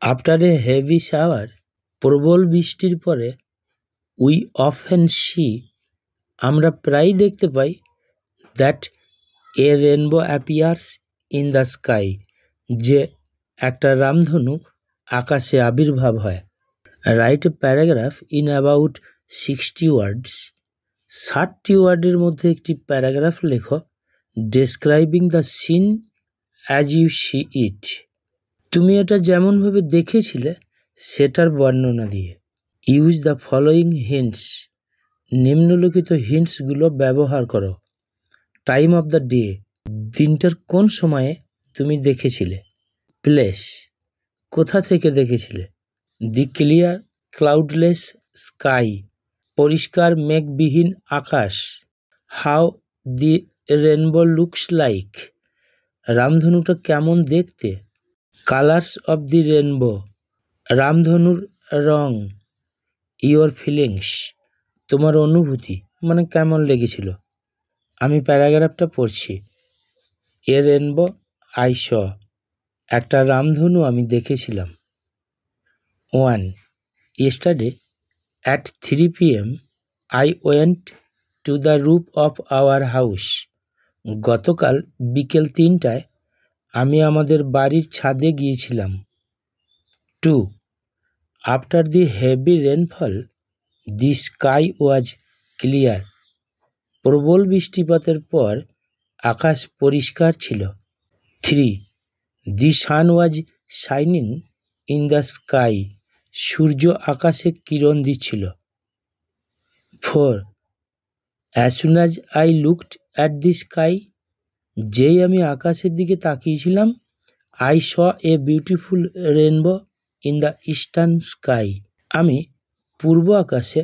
After a heavy shower, প্রবল বৃষ্টির পরে, উই অফেন সি, আমরা প্রায়ই দেখতে পাই, that a rainbow appears in the sky, যে একটা রামধনু আকাশে আবির্ভাব হয়। Write a paragraph in about 60 words, 60 ওয়ার্ডের মধ্যে একটি প্যারাগ্রাফ লেখো, describing the scene as you see it. তুমি এটা যেমনভাবে দেখেছিলে সেটার বর্ণনা দিয়ে। ইউজ দ্য ফলোয়িং হিন্টস, নিম্নলিখিত হিন্টসগুলো ব্যবহার করো। টাইম অফ দ্য ডে, দিনটার কোন সময়ে তুমি দেখেছিলে। প্লেস, কোথা থেকে দেখেছিলে। দি ক্লিয়ার ক্লাউডলেস স্কাই, পরিষ্কার মেঘবিহীন আকাশ। How the rainbow looks like, রামধনুটা কেমন দেখতে। কালার্স অফ দি রেনবো, রামধনুর রং। ইয়োর ফিলিংস, তোমার অনুভূতি, মানে কেমন লেগেছিল। আমি প্যারাগ্রাফটা পড়ছি। এ রেনবো আই স, একটা রামধনু আমি দেখেছিলাম। 1. Yesterday at 3 p.m. I went to the roof of our house. গতকাল বিকেল 3টায় আমি আমাদের বাড়ির ছাদে গিয়েছিলাম। 2. After the heavy rainfall, the sky was clear. প্রবল বৃষ্টিপাতের পর আকাশ পরিষ্কার ছিল। 3. The sun was shining in the sky. সূর্য আকাশে কিরণ দিচ্ছিল। 4. As soon as I looked at the sky, যেই আমি আকাশের দিকে তাকিয়েছিলাম, I saw a beautiful rainbow in the eastern sky. আমি পূর্ব আকাশে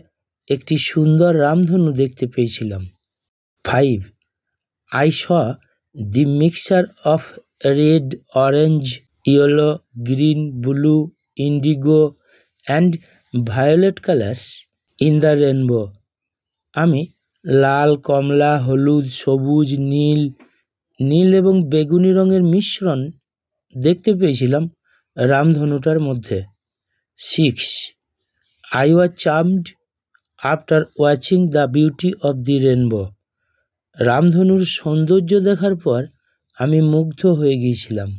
একটি সুন্দর রামধনু দেখতে পেয়েছিলাম। 5. I saw the mixture of red, orange, yellow, green, blue, indigo and violet colors in the rainbow. আমি লাল, কমলা, হলুদ, সবুজ, নীল এবং বেগুনি রঙের মিশ্রণ দেখতে পেয়েছিলাম রামধনুটার মধ্যে। 6. I was charmed after watching the beauty of the rainbow. রামধনুর সৌন্দর্য দেখার পর আমি মুগ্ধ হয়ে গিয়েছিলাম।